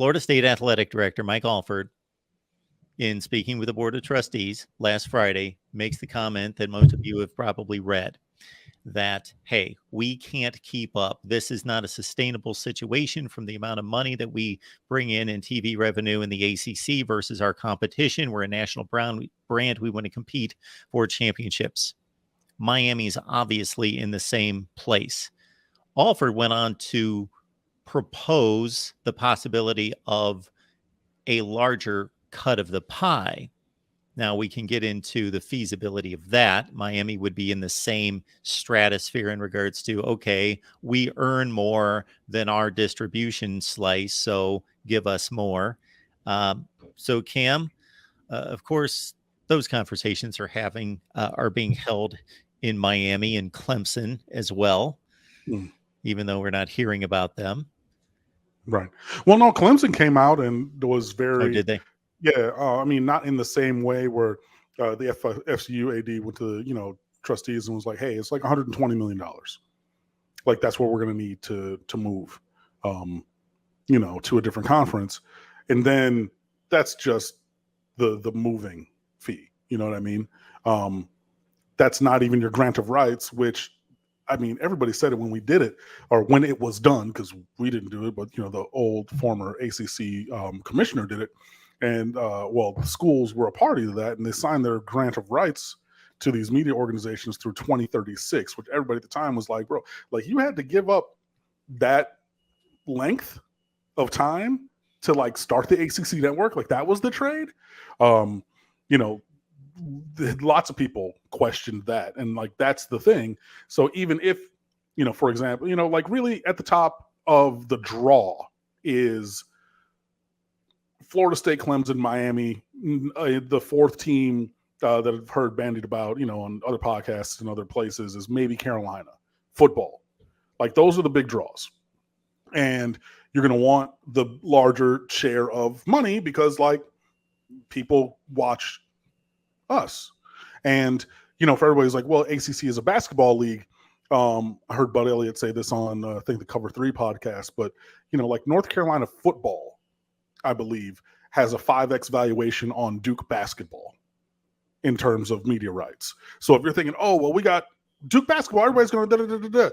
Florida State Athletic Director Mike Alford, in speaking with the Board of Trustees last Friday, makes the comment that most of you have probably read, that, hey, we can't keep up. This is not a sustainable situation from the amount of money that we bring in TV revenue in the ACC versus our competition. We're a national brand. We want to compete for championships. Miami's obviously in the same place. Alford went on to propose the possibility of a larger cut of the pie. Now, we can get into the feasibility of that. Miami would be in the same stratosphere in regards to, okay, we earn more than our distribution slice, so give us more. So, Cam, of course, those conversations are being held in Miami and Clemson as well, even though we're not hearing about them. Right. Well, no, Clemson came out and was very... Oh, did they? Yeah, I mean, not in the same way where the FSU AD went to trustees and was like, "Hey, it's like $120 million. Like that's what we're going to need to move, to a different conference." And then that's just the moving fee. You know what I mean? That's not even your grant of rights, which, I mean, everybody said it when we did it or when it was done, because we didn't do it, but the old former ACC commissioner did it. And, the schools were a party to that, and they signed their grant of rights to these media organizations through 2036, which everybody at the time was like, bro, like you had to give up that length of time to like start the ACC network. Like that was the trade. Lots of people questioned that. And like, that's the thing. So even if, for example, like really at the top of the draw is Florida State, Clemson, Miami, the fourth team that I've heard bandied about, on other podcasts and other places is maybe Carolina football. Like those are the big draws. And you're going to want the larger share of money because like people watch us. And, for everybody's like, well, ACC is a basketball league. I heard Bud Elliott say this on, I think the Cover 3 podcast, but, like North Carolina football, I believe, has a 5x valuation on Duke basketball in terms of media rights. So if you're thinking, oh, well, we got Duke basketball, everybody's going to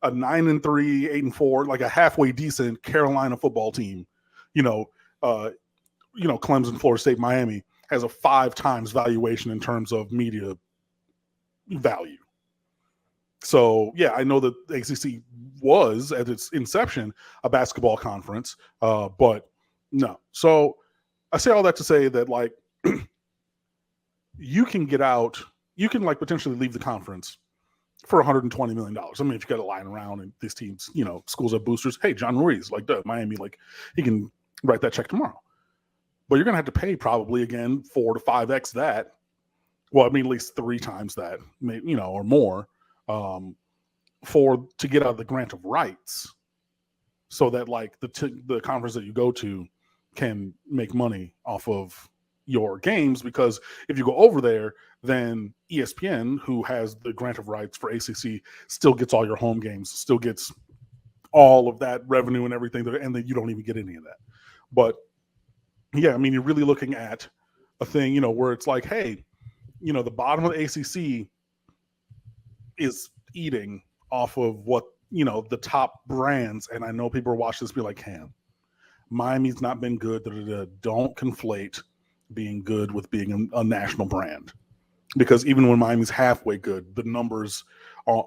a 9-3, 8-4, like a halfway decent Carolina football team, Clemson, Florida State, Miami has a 5 times valuation in terms of media value. So, yeah, I know that the ACC was, at its inception, a basketball conference, but no. So I say all that to say that, like, you can get out, you can, like, potentially leave the conference for $120 million. I mean, if you got a line around and these teams, schools have boosters, hey, John Ruiz, like, Miami, like, he can write that check tomorrow. But you're going to have to pay probably, again, 4 to 5x that. Well, I mean, at least 3 times that, maybe, or more. To get out of the grant of rights so that like the conference that you go to can make money off of your games, because if you go over there, then ESPN, who has the grant of rights for ACC, still gets all your home games, still gets all of that revenue and everything there, and then you don't even get any of that. But yeah, I mean, you're really looking at a thing, where it's like, hey, the bottom of the ACC is eating off of what, the top brands. And I know people are watching this be like, Cam, Miami's not been good. Don't conflate being good with being a national brand. Because even when Miami's halfway good, the numbers are,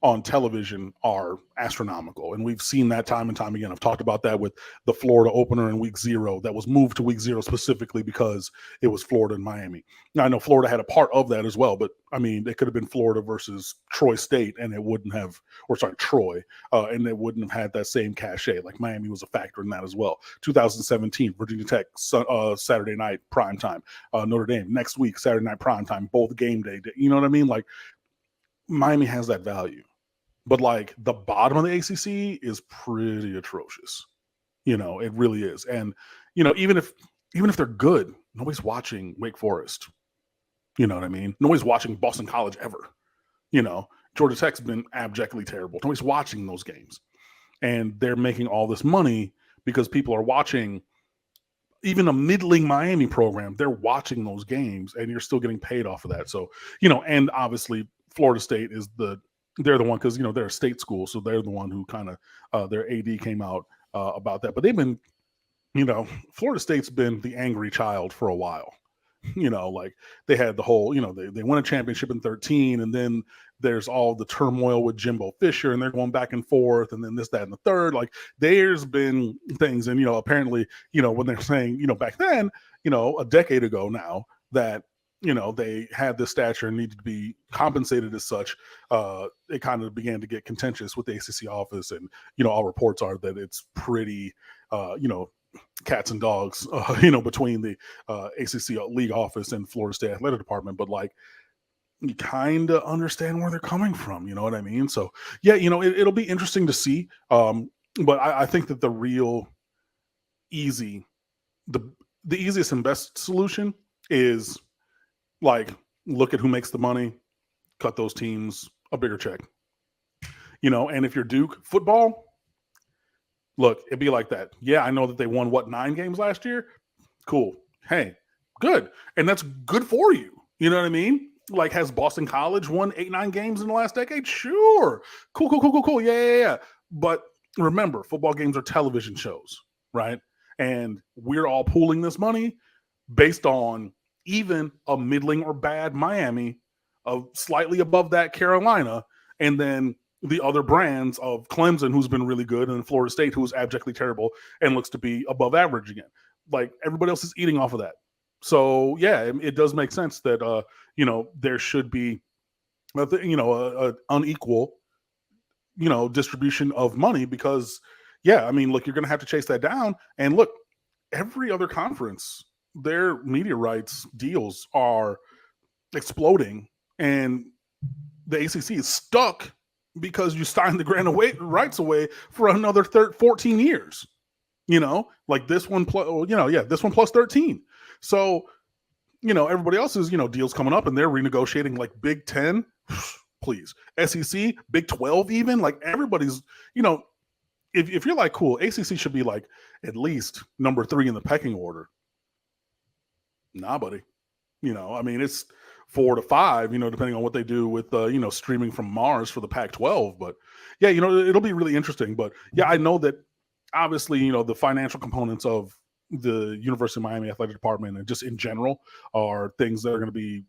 on television are astronomical. And we've seen that time and time again. I've talked about that with the Florida opener in week 0 that was moved to week 0 specifically because it was Florida and Miami. Now, I know Florida had a part of that as well, but I mean, it could have been Florida versus Troy State and it wouldn't have, Troy, and it wouldn't have had that same cachet. Like Miami was a factor in that as well. 2017, Virginia Tech, Saturday night, primetime. Notre Dame, next week, Saturday night, primetime, both game day. You know what I mean? Like Miami has that value. But like the bottom of the ACC is pretty atrocious. It really is. And, even if they're good, nobody's watching Wake Forest. You know what I mean? Nobody's watching Boston College ever. Georgia Tech's been abjectly terrible. Nobody's watching those games. And they're making all this money because people are watching even a middling Miami program. They're watching those games, and you're still getting paid off of that. So, and obviously Florida State is they're the one, because, they're a state school. So they're the one who kind of, their AD came out about that. But they've been, Florida State's been the angry child for a while. Like they had the whole, they won a championship in 2013, and then there's all the turmoil with Jimbo Fisher, and they're going back and forth, and then this, that, and the third. Like there's been things, and apparently, when they're saying, back then, a decade ago now, that they had this stature and needed to be compensated as such, it kind of began to get contentious with the ACC office, and all reports are that it's pretty, cats and dogs, between the ACC league office and Florida State athletic department. But like, you kind of understand where they're coming from. You know what I mean? So yeah, it'll be interesting to see. But I think that the real the easiest and best solution is like, look at who makes the money, cut those teams a bigger check. And if you're Duke football, look, it'd be like that. Yeah, I know that they won 9 games last year. Cool. Hey, good. And that's good for you. You know what I mean? Like, has Boston College won 8, 9 games in the last decade? Sure. Cool. Yeah. But remember, football games are television shows, right? And we're all pooling this money based on even a middling or bad Miami, of slightly above that Carolina, and then the other brands of Clemson, who's been really good, and Florida State, who is abjectly terrible and looks to be above average again. Like, everybody else is eating off of that. So yeah, it does make sense that there should be a unequal distribution of money, because yeah, I mean, look, you're going to have to chase that down. And look, every other conference, their media rights deals are exploding, and the ACC is stuck because you signed the grant rights away for another 14 years. Like this one plus, this one plus 13. So, everybody else's, deals coming up, and they're renegotiating. Like Big 10, please. SEC, Big 12 even. Like everybody's, if you're like, cool, ACC should be like at least number 3 in the pecking order. Nah, buddy. I mean, it's 4 to 5, depending on what they do with, streaming from Mars for the Pac-12. But yeah, it'll be really interesting. But yeah, I know that obviously, the financial components of the University of Miami athletic department and just in general are things that are going to be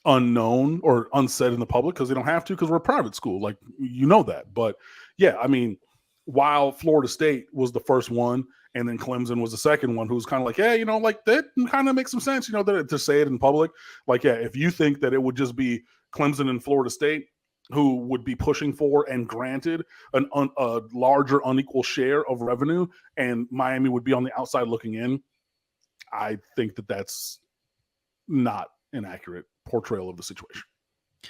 unknown or unsaid in the public, because they don't have to, because we're a private school, like, that. But yeah, I mean, while Florida State was the first one, and then Clemson was the second one, who's kind of like, yeah, like that kind of makes some sense, to say it in public. Like, yeah, if you think that it would just be Clemson and Florida State who would be pushing for and granted a larger unequal share of revenue, and Miami would be on the outside looking in, I think that that's not an accurate portrayal of the situation.